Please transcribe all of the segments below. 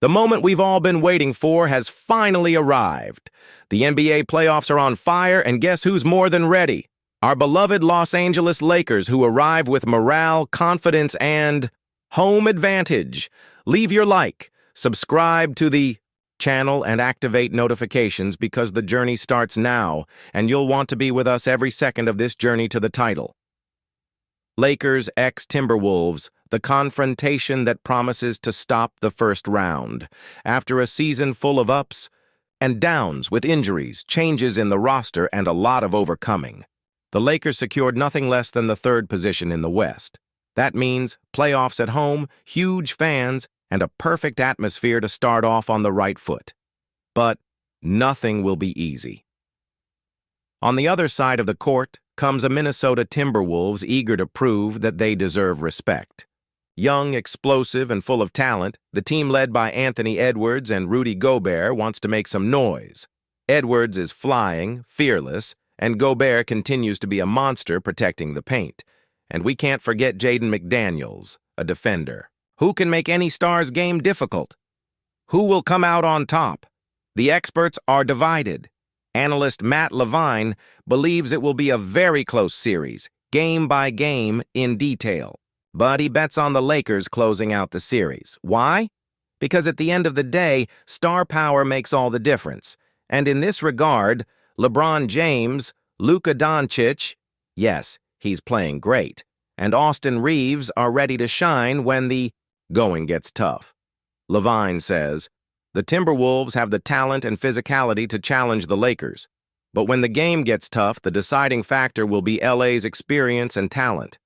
The moment we've all been waiting for has finally arrived. The NBA playoffs are on fire, and guess who's more than ready? Our beloved Los Angeles Lakers, who arrive with morale, confidence, and home advantage. Leave your like, subscribe to the channel, and activate notifications because the journey starts now, and you'll want to be with us every second of this journey to the title. Lakers x Timberwolves, the confrontation that promises to stop the first round. After a season full of ups and downs with injuries, changes in the roster, and a lot of overcoming, the Lakers secured nothing less than the third position in the West. That means playoffs at home, huge fans, and a perfect atmosphere to start off on the right foot. But nothing will be easy. On the other side of the court comes a Minnesota Timberwolves eager to prove that they deserve respect. Young, explosive, and full of talent, the team led by Anthony Edwards and Rudy Gobert wants to make some noise. Edwards is flying, fearless, and Gobert continues to be a monster protecting the paint. And we can't forget Jaden McDaniels, a defender. Who can make any star's game difficult? Who will come out on top? The experts are divided. Analyst Matt Levine believes it will be a very close series, game by game in detail. But he bets on the Lakers closing out the series. Why? Because at the end of the day, star power makes all the difference. And in this regard, LeBron James, Luka Doncic, yes, he's playing great, and Austin Reeves are ready to shine when the going gets tough. Levine says, the Timberwolves have the talent and physicality to challenge the Lakers. But when the game gets tough, the deciding factor will be LA's experience and talent.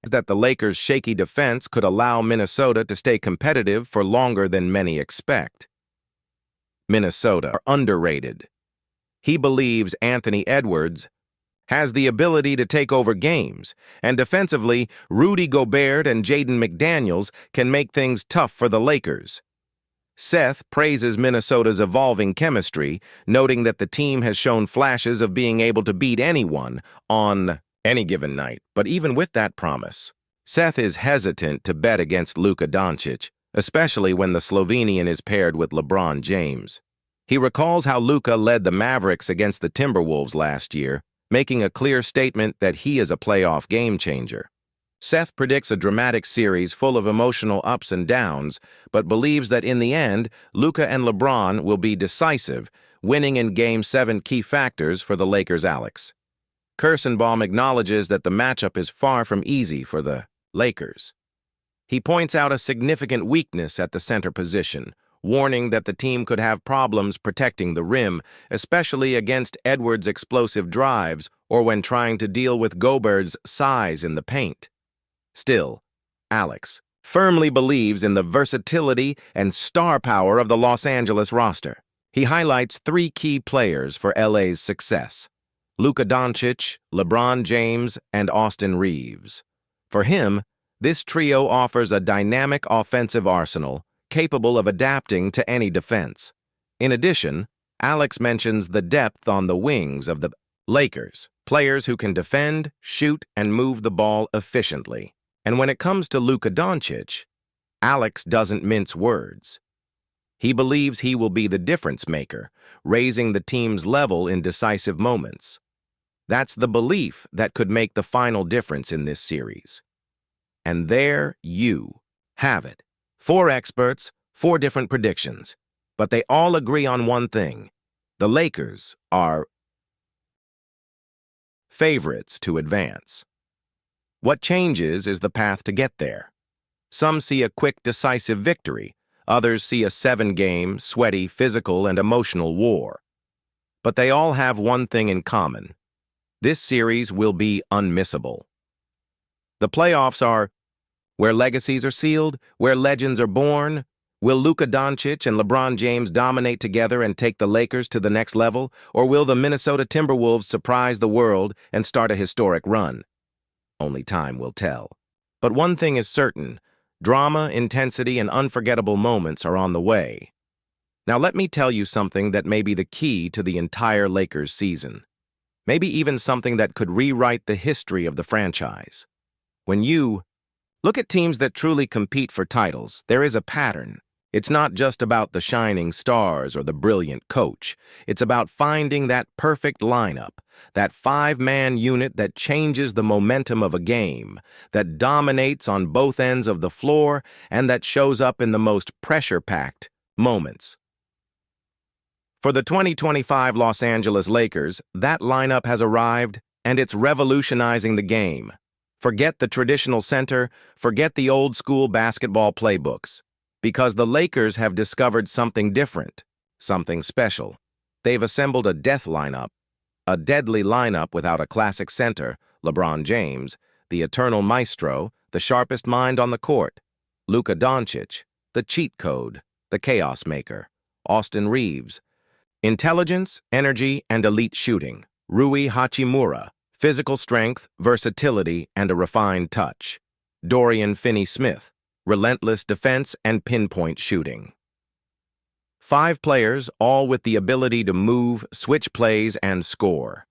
That the Lakers' shaky defense could allow Minnesota to stay competitive for longer than many expect. Minnesota are underrated. He believes Anthony Edwards has the ability to take over games, and defensively, Rudy Gobert and Jaden McDaniels can make things tough for the Lakers. Seth praises Minnesota's evolving chemistry, noting that the team has shown flashes of being able to beat anyone on any given night. But even with that promise, Seth is hesitant to bet against Luka Doncic, especially when the Slovenian is paired with LeBron James. He recalls how Luka led the Mavericks against the Timberwolves last year, making a clear statement that he is a playoff game changer. Seth predicts a dramatic series full of emotional ups and downs, but believes that in the end, Luka and LeBron will be decisive, winning in Game 7 key factors for the Lakers' Alex. Kirstenbaum acknowledges that the matchup is far from easy for the Lakers. He points out a significant weakness at the center position, warning that the team could have problems protecting the rim, especially against Edwards' explosive drives or when trying to deal with Gobert's size in the paint. Still, Alex firmly believes in the versatility and star power of the Los Angeles roster. He highlights three key players for LA's success: Luka Doncic, LeBron James, and Austin Reeves. For him, this trio offers a dynamic offensive arsenal capable of adapting to any defense. In addition, Alex mentions the depth on the wings of the Lakers, players who can defend, shoot, and move the ball efficiently. And when it comes to Luka Doncic, Alex doesn't mince words. He believes he will be the difference maker, raising the team's level in decisive moments. That's the belief that could make the final difference in this series. And there you have it. 4 experts, 4 different predictions. But they all agree on one thing. The Lakers are favorites to advance. What changes is the path to get there. Some see a quick, decisive victory. Others see a 7-game, sweaty, physical, and emotional war. But they all have one thing in common. This series will be unmissable. The playoffs are where legacies are sealed, where legends are born. Will Luka Doncic and LeBron James dominate together and take the Lakers to the next level, or will the Minnesota Timberwolves surprise the world and start a historic run? Only time will tell. But one thing is certain: drama, intensity, and unforgettable moments are on the way. Now let me tell you something that may be the key to the entire Lakers season. Maybe even something that could rewrite the history of the franchise. When you look at teams that truly compete for titles, there is a pattern. It's not just about the shining stars or the brilliant coach. It's about finding that perfect lineup, that five-man unit that changes the momentum of a game, that dominates on both ends of the floor, and that shows up in the most pressure-packed moments. For the 2025 Los Angeles Lakers, that lineup has arrived, and it's revolutionizing the game. Forget the traditional center, forget the old-school basketball playbooks. Because the Lakers have discovered something different, something special. They've assembled a death lineup, a deadly lineup without a classic center, LeBron James, the eternal maestro, the sharpest mind on the court, Luka Doncic, the cheat code, the chaos maker, Austin Reeves, intelligence, energy, and elite shooting, Rui Hachimura, physical strength, versatility, and a refined touch, Dorian Finney-Smith, relentless defense and pinpoint shooting. 5 players, all with the ability to move, switch plays, and score.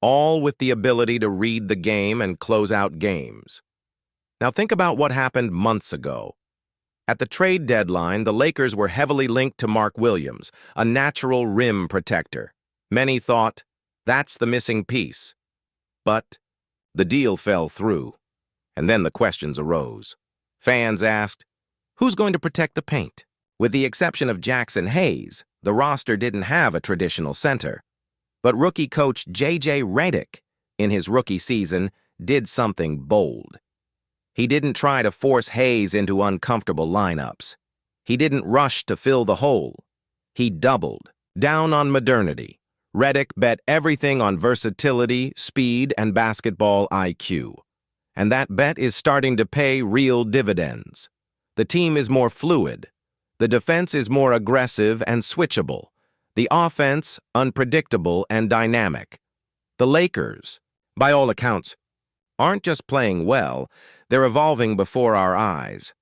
All with the ability to read the game and close out games. Now think about what happened months ago. At the trade deadline, the Lakers were heavily linked to Mark Williams, a natural rim protector. Many thought, that's the missing piece. But the deal fell through, and then the questions arose. Fans asked, who's going to protect the paint? With the exception of Jackson Hayes, the roster didn't have a traditional center. But rookie coach J.J. Redick, in his rookie season, did something bold. He didn't try to force Hayes into uncomfortable lineups. He didn't rush to fill the hole. He doubled down on modernity. Redick bet everything on versatility, speed, and basketball IQ. And that bet is starting to pay real dividends. The team is more fluid. The defense is more aggressive and switchable. The offense, unpredictable and dynamic. The Lakers, by all accounts, aren't just playing well, they're evolving before our eyes.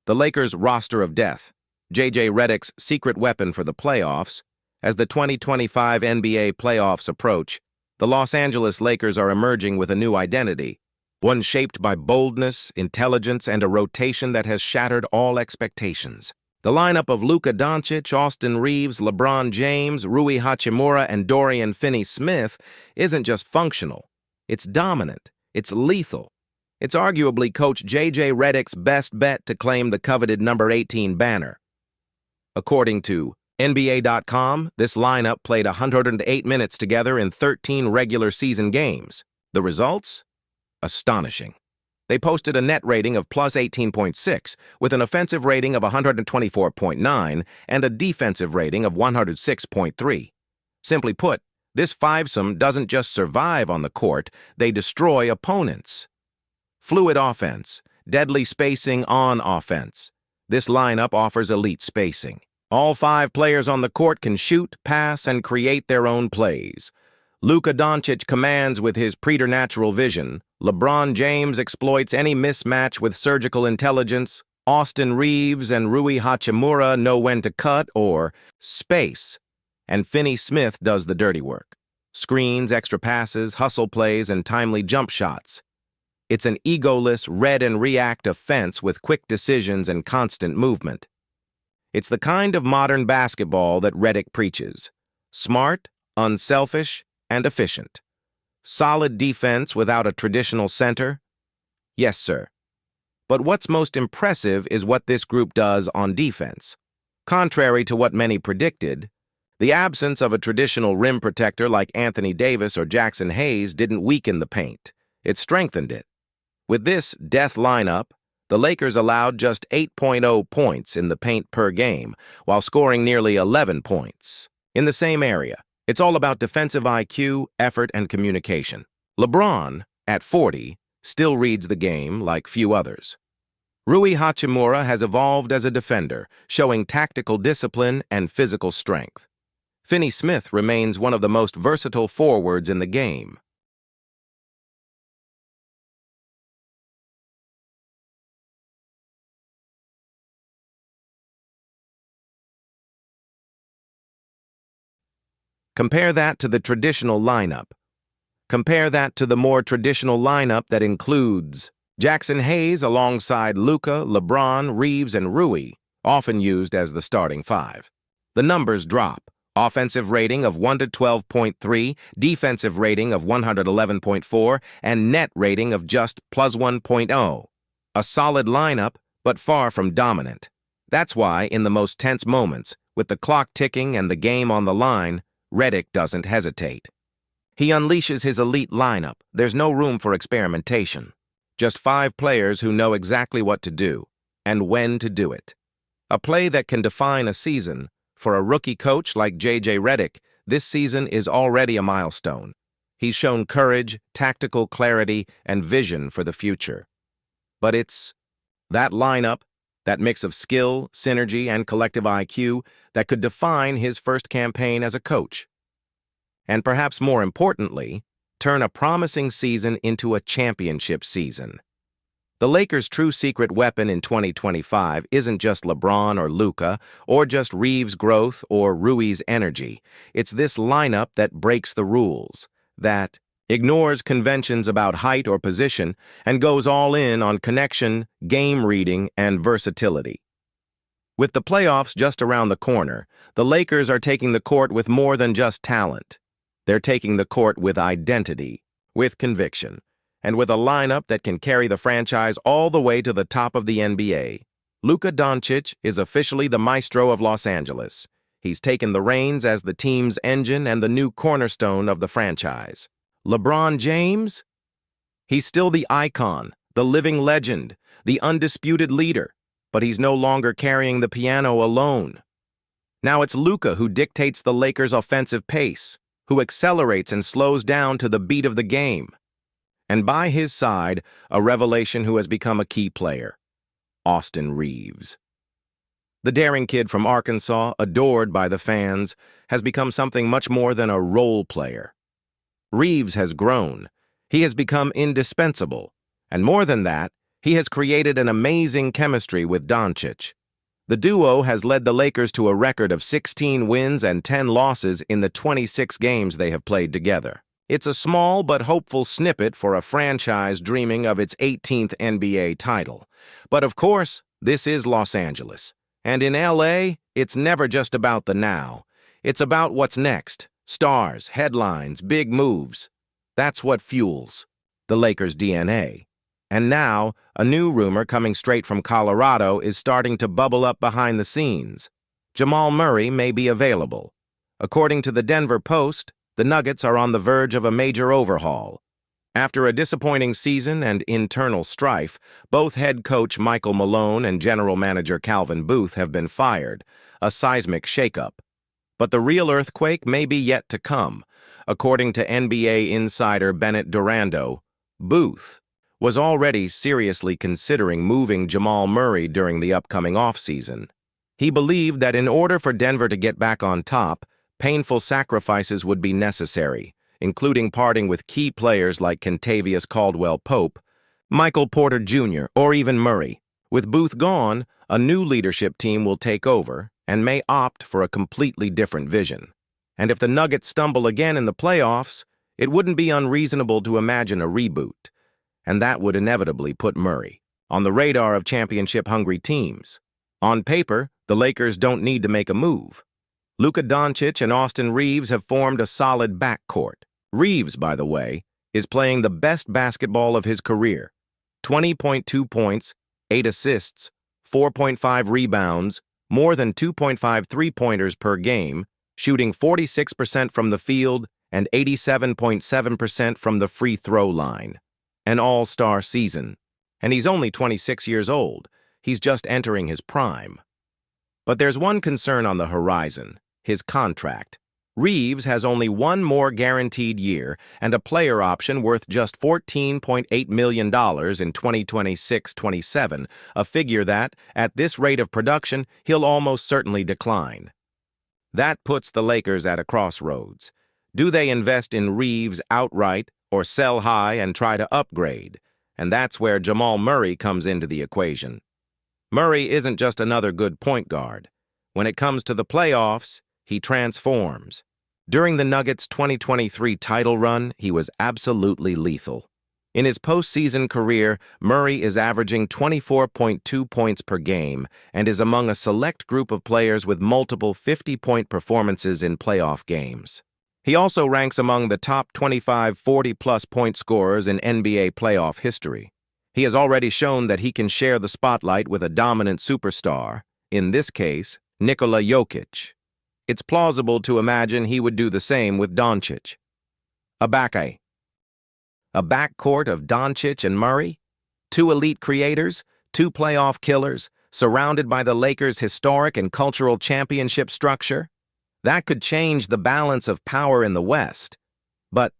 The Lakers' roster of death, J.J. Redick's secret weapon for the playoffs. As the 2025 NBA playoffs approach, the Los Angeles Lakers are emerging with a new identity. One shaped by boldness, intelligence, and a rotation that has shattered all expectations. The lineup of Luka Doncic, Austin Reeves, LeBron James, Rui Hachimura, and Dorian Finney-Smith isn't just functional. It's dominant. It's lethal. It's arguably Coach J.J. Redick's best bet to claim the coveted number 18 banner. According to NBA.com, this lineup played 108 minutes together in 13 regular season games. The results? Astonishing. They posted a net rating of plus 18.6, with an offensive rating of 124.9 and a defensive rating of 106.3. Simply put, this fivesome doesn't just survive on the court, they destroy opponents. Fluid offense, deadly spacing on offense. This lineup offers elite spacing. All 5 players on the court can shoot, pass, and create their own plays. Luka Doncic commands with his preternatural vision. LeBron James exploits any mismatch with surgical intelligence. Austin Reeves and Rui Hachimura know when to cut or space. And Finney-Smith does the dirty work. Screens, extra passes, hustle plays, and timely jump shots. It's an egoless read-and-react offense with quick decisions and constant movement. It's the kind of modern basketball that Redick preaches. Smart, unselfish, and efficient. Solid defense without a traditional center? Yes, sir. But what's most impressive is what this group does on defense. Contrary to what many predicted, the absence of a traditional rim protector like Anthony Davis or Jackson Hayes didn't weaken the paint. It strengthened it. With this death lineup, the Lakers allowed just 8.0 points in the paint per game, while scoring nearly 11 points. In the same area, it's all about defensive IQ, effort, and communication. LeBron, at 40, still reads the game like few others. Rui Hachimura has evolved as a defender, showing tactical discipline and physical strength. Finney-Smith remains one of the most versatile forwards in the game. Compare that to the traditional lineup. Compare that to the more traditional lineup that includes Jackson Hayes alongside Luka, LeBron, Reeves, and Rui, often used as the starting five. The numbers drop. Offensive rating of 112.3, defensive rating of 111.4, and net rating of just plus 1.0. A solid lineup, but far from dominant. That's why, in the most tense moments, with the clock ticking and the game on the line, Redick doesn't hesitate. He unleashes his elite lineup. There's no room for experimentation. Just 5 players who know exactly what to do, and when to do it. A play that can define a season. For a rookie coach like J.J. Redick, this season is already a milestone. He's shown courage, tactical clarity, and vision for the future. But it's that lineup, that mix of skill, synergy, and collective IQ that could define his first campaign as a coach. And perhaps more importantly, turn a promising season into a championship season. The Lakers' true secret weapon in 2025 isn't just LeBron or Luka, or just Reeves' growth or Rui's energy. It's this lineup that breaks the rules, that ignores conventions about height or position, and goes all in on connection, game reading, and versatility. With the playoffs just around the corner, the Lakers are taking the court with more than just talent. They're taking the court with identity, with conviction, and with a lineup that can carry the franchise all the way to the top of the NBA. Luka Doncic is officially the maestro of Los Angeles. He's taken the reins as the team's engine and the new cornerstone of the franchise. LeBron James? He's still the icon, the living legend, the undisputed leader, but he's no longer carrying the piano alone. Now it's Luka who dictates the Lakers' offensive pace, who accelerates and slows down to the beat of the game. And by his side, a revelation who has become a key player, Austin Reeves. The daring kid from Arkansas, adored by the fans, has become something much more than a role player. Reeves has grown. He has become indispensable. And more than that, he has created an amazing chemistry with Doncic. The duo has led the Lakers to a record of 16 wins and 10 losses in the 26 games they have played together. It's a small but hopeful snippet for a franchise dreaming of its 18th NBA title. But of course, this is Los Angeles. And in LA, it's never just about the now. It's about what's next. Stars, headlines, big moves. That's what fuels the Lakers' DNA. And now, a new rumor coming straight from Colorado is starting to bubble up behind the scenes. Jamal Murray may be available. According to the Denver Post, the Nuggets are on the verge of a major overhaul. After a disappointing season and internal strife, both head coach Michael Malone and general manager Calvin Booth have been fired, a seismic shakeup. But the real earthquake may be yet to come. According to NBA insider Bennett Durando, Booth was already seriously considering moving Jamal Murray during the upcoming offseason. He believed that in order for Denver to get back on top, painful sacrifices would be necessary, including parting with key players like Kentavious Caldwell-Pope, Michael Porter Jr., or even Murray. With Booth gone, a new leadership team will take over and may opt for a completely different vision. And if the Nuggets stumble again in the playoffs, it wouldn't be unreasonable to imagine a reboot. And that would inevitably put Murray on the radar of championship-hungry teams. On paper, the Lakers don't need to make a move. Luka Doncic and Austin Reeves have formed a solid backcourt. Reeves, by the way, is playing the best basketball of his career. 20.2 points, 8 assists, 4.5 rebounds, more than 2.5 three-pointers per game, shooting 46% from the field and 87.7% from the free throw line. An all-star season. And he's only 26 years old. He's just entering his prime. But there's one concern on the horizon: his contract. Reeves has only one more guaranteed year and a player option worth just $14.8 million in 2026-27, a figure that, at this rate of production, he'll almost certainly decline. That puts the Lakers at a crossroads. Do they invest in Reeves outright or sell high and try to upgrade? And that's where Jamal Murray comes into the equation. Murray isn't just another good point guard. When it comes to the playoffs, he transforms. During the Nuggets' 2023 title run, he was absolutely lethal. In his postseason career, Murray is averaging 24.2 points per game and is among a select group of players with multiple 50-point performances in playoff games. He also ranks among the top 25 40-plus point scorers in NBA playoff history. He has already shown that he can share the spotlight with a dominant superstar, in this case, Nikola Jokic. It's plausible to imagine he would do the same with Doncic. A backcourt of Doncic and Murray? Two elite creators, two playoff killers, surrounded by the Lakers' historic and cultural championship structure? That could change the balance of power in the West. But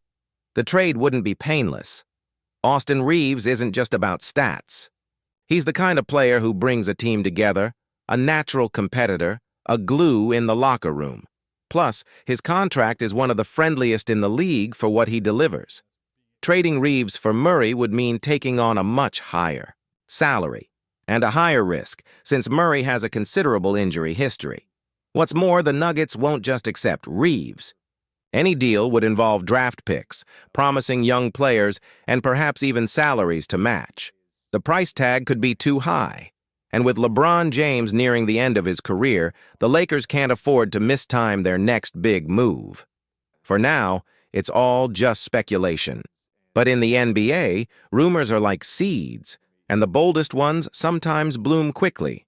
the trade wouldn't be painless. Austin Reaves isn't just about stats. He's the kind of player who brings a team together, a natural competitor, a glue in the locker room. Plus, his contract is one of the friendliest in the league for what he delivers. Trading Reaves for Murray would mean taking on a much higher salary and a higher risk, since Murray has a considerable injury history. What's more, the Nuggets won't just accept Reaves. Any deal would involve draft picks, promising young players, and perhaps even salaries to match. The price tag could be too high. And with LeBron James nearing the end of his career, the Lakers can't afford to mistime their next big move. For now, it's all just speculation. But in the NBA, rumors are like seeds, and the boldest ones sometimes bloom quickly.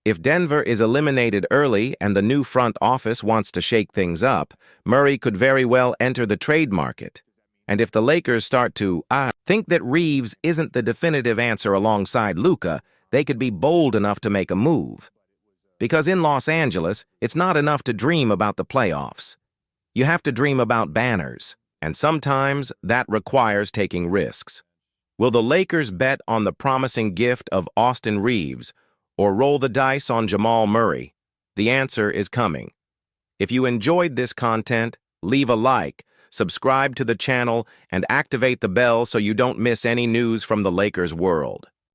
If Denver is eliminated early and the new front office wants to shake things up, Murray could very well enter the trade market. And if the Lakers start to think that Reaves isn't the definitive answer alongside Luka, they could be bold enough to make a move. Because in Los Angeles, it's not enough to dream about the playoffs. You have to dream about banners, and sometimes that requires taking risks. Will the Lakers bet on the promising gift of Austin Reaves, or roll the dice on Jamal Murray? The answer is coming. If you enjoyed this content, leave a like, subscribe to the channel, and activate the bell so you don't miss any news from the Lakers world.